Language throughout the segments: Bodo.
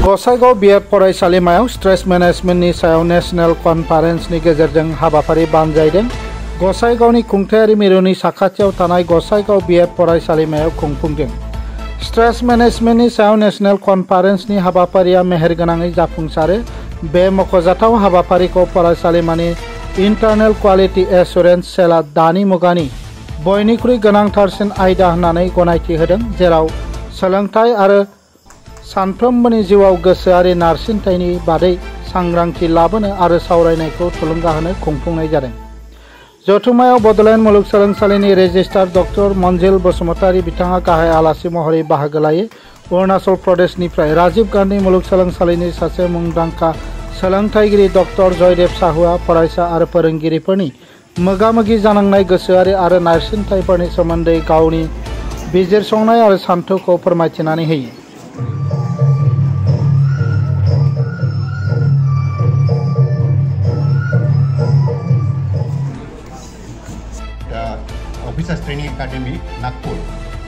गसाइगाव बिएड फरायसालिमायाव स्ट्रेस मेनेजमेन्टनि सायाव नेशनेल कनफारेन्सनि गेजेरजों हाबाफारि बानजायदों। गसाइगावनि खुंथायारि मिरुनि साखाथियाव थानाय गसाइगाव बिएड फरायसालिमायाव खुंफुंदों। स्ट्रेस मेनेजमेन्टनि सायाव नेशनेल कनफारेन्सनि हाबाफारिया मेहेरगोनाङै जाफुंसारो। बे मख'जाथाव हाबाफारिखौ फरायसालिमानि इन्टारनेल क्वालिटी एसुरेन्स सेलआ दानि मुगानि बयनिख्रुइ गोनांथारसिन आयदा होननानै गनायथि होदों, जेराव सोलोंथाय आरो सानफ्रोमबोनि जिउआव गोसोआरि नारसिनथायनि बादै सांग्रांथि लाबोनो आरो सावरायनायखौ थुलुंगा होनो खुंफुंनाय जादों। जथुम्मायाव बड'लेण्ड मुलुगसोलोंसालिनि रेजिस्ट्रार डक्टर मनजिल बसुमतारी बिथाङा गाहाय आलासि महरै बाहागो लायो। अरुणाचल प्रदेशनिफ्राय राजीव गान्धी मुलुगसोलोंसालिनि सासे मुंदांखा सोलोंथायगिरि डक्टर जयदेव साहुआ फरायसा आरो फोरोंगिरिफोरनि मोगा-मोगि जानांनाय गोसोआरि आरो नारसिनथायफोरनि सोमोन्दै गावनि बिजिरसंनाय आरो सान्थौखौ फोरमायथिनानै होयो। Officers Training Academy, Nagpur.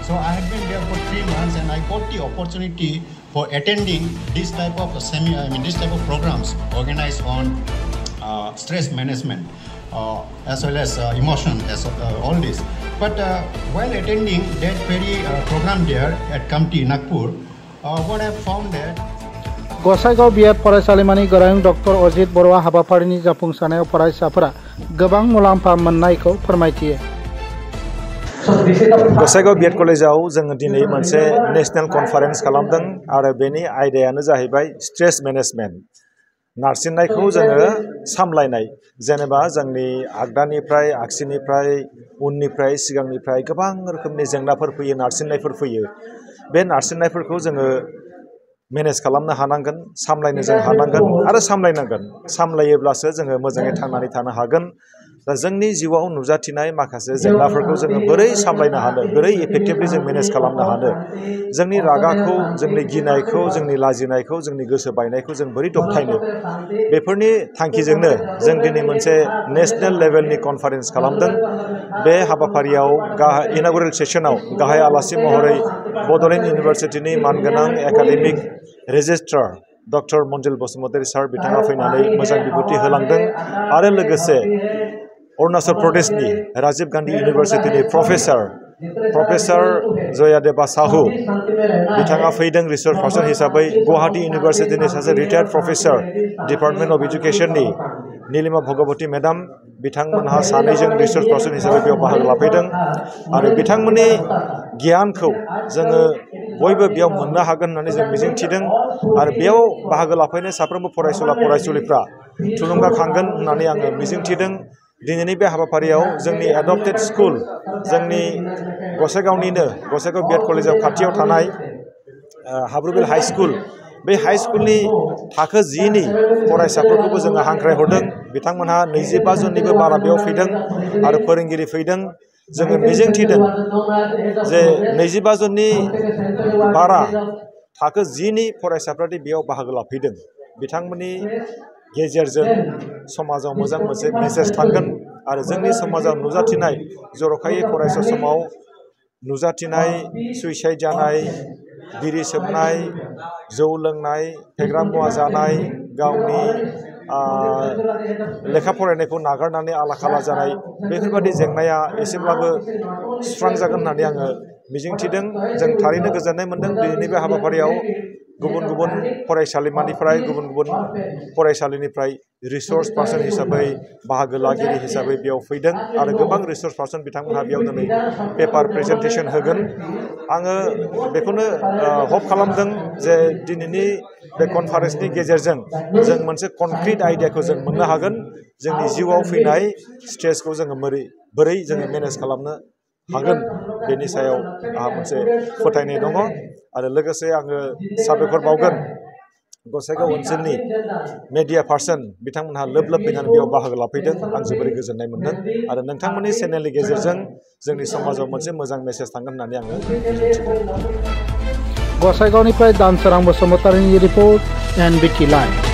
So I had been there for 3 months, and I got the opportunity for attending this type of this type of programs organized on stress management, as well as emotion, all this. But while attending that very program there at Kamti, Nagpur, what I found that Gossaigaon B Ed फरायसालिमानि गोरों डक्टर अजित बर'आ हाबाफारिनि जाफुंसारनायाव फरायसाफोरा गोबां मुलाम्फा मोननायखौ फोरमायथियो। गसाइगाव बिएड कलेजाव जोङो दिनै मोनसे नेशनेल कनफारेन्स खालामदों आरो बेनि आयदायानो जाहैबाय स्ट्रेस मेनेजमेन्ट। नारसिननायखौ जोङो सामलायनाय, जेनेबा जोंनि आगदानिफ्राय आगसिनिफ्राय उननिफ्राय सिगांनिफ्राय गोबां रोखोमनि जेंनाफोर फैयो, नारसिननायफोर फैयो। बे नारसिननायफोरखौ जोङो मेनेज खालामनो हानांगोन, सामलायनो जों हानांगोन आरो सामलायनांगोन। सामलायोब्लासो जोङो मोजाङै थांनानै थानो हागोन। दा जोंनि जिउआव नुजाथिनाय माखासे जेंनाफोरखौ जोङो बोरै सामलायनो हानो, बोरै इफेक्टिभलि जों मेनेज खालामनो हानो, जोंनि रागाखौ, जोंनि गिनायखौ, जोंनि लाजिनायखौ, जोंनि गोसो बायनायखौ जों बोरै दबथायनो, बेफोरनि थांखिजोंनो जों दिनै मोनसे नेशनेल लेभेलनि कनफारेन्स खालामदों। बे हाबाफारियाव इनागुरेल सेसनाव गाहाय आलासि महरै बड'लेण्ड इउनिभारसिटिनि मानगोनां academic registrar doctor Manjil Basumatary sir बिथाङा फैनानै मोजां बिबुंथि होलांदों आरो लोगोसे अरुणाचल प्रदेशनि राजीव गान्धी इउनिभारसिटिनि प्रफेसार जयादेवा साहु बिथाङा फैदों रिसार्च पार्सन हिसाबै। गुवाहाटी इउनिभारसिटिनि सासे रिटायार्ड प्रफेसार डिपार्टमेन्ट अफ एजुकेशननि नीलिमा भगवती मेडाम बिथांमोनहा सानैजों रिसार्च पार्सन हिसाबै बेयाव बाहागो लाफैदों आरो बिथांमोननि गियानखौ जोङो बयबो बेयाव मोननो हागोन होननानै जों मिजिंथिदों आरो बेयाव बाहागो लाफैनाय साफ्रोमबो फरायसुलिफ्रा थुलुंगाखांगोन होननानै आङो मिजिंथिदों। दिनैनि बे हाबाफारियाव जोंनि एडप्टेड स्कुल, जोंनि गसाइगावनिनो गसाइगाव बिएड कलेजाव खाथियाव थानाय हाब्रुबिल हाई स्कुल, बे हाई स्कुलनि थाखो 10 नि फरायसाफोरखौबो जोङो हांख्रायहरदों। बिथांमोनहा 25 जननिबो बारा बेयाव फैदों आरो फोरोंगिरि फैदों। जोङो मिजिंथिदों जे 25 जननि बारा थाखो 10 नि फरायसाफ्रादि बेयाव बाहागो लाफैदों, बिथांमोननि गेजेरजों समाजाव मोजां मोनसे मेसेज थांगोन आरो जोंनि समाजाव नुजाथिनाय, जर'खायै फरायसा समाव नुजाथिनाय सुइसाइड जानाय, बिरि सोबनाय, जौ लोंनाय, फेग्रा मुवा जानाय, गावनि लेखा फरायनायखौ नागारनानै आला-खाला जानाय, बेफोरबायदि जेंनाया एसेब्लाबो सुस्रांजागोन होननानै आङो मिजिंथिदों। जों थारैनो गोजोननाय मोनदों दिनैनि बे हाबाफारियाव गुबुन गुबुन फरायसालिमानिफ्राय, गुबुन गुबुन फरायसालिनिफ्राय रिसोर्स पार्सन हिसाबै, बाहागो लागिरि हिसाबै बेयाव फैदों आरो गोबां रिसोर्स पार्सन बिथांमोनहा बेयाव दिनै पेपार प्रेजेन्टेसन होगोन। आङो बेखौनो हप खालामदों जे दिनैनि बे कनफारेन्सनि गेजेरजों जों मोनसे कनक्रिट आइडियाखौ जों मोननो हागोन। जोंनि जिउआव फैनाय स्ट्रेसखौ जोङो बोरै जोङो मेनेज खालामनो हागोन, बेनि सायाव आंहा मोनसे फोथायनाय दङ आरो लोगोसे आङो साबायखर बावगोन गसाइगाव ओनसोलनि मेडिया पार्सन बिथांमोनहा लोब फैनानै बेयाव बाहागो लाफैदों। आं जोबोरै गोजोननाय मोनदों आरो नोंथांमोननि चेनेलनि गेजेरजों जोंनि समाजाव मोनसे मोजां मेसेज थांगोन होननानै आङो मिजिंथिदों। गसाइगावनिफ्राय दानसोरां बसुमतारीनि रिपर्ट, NBT लाइभ।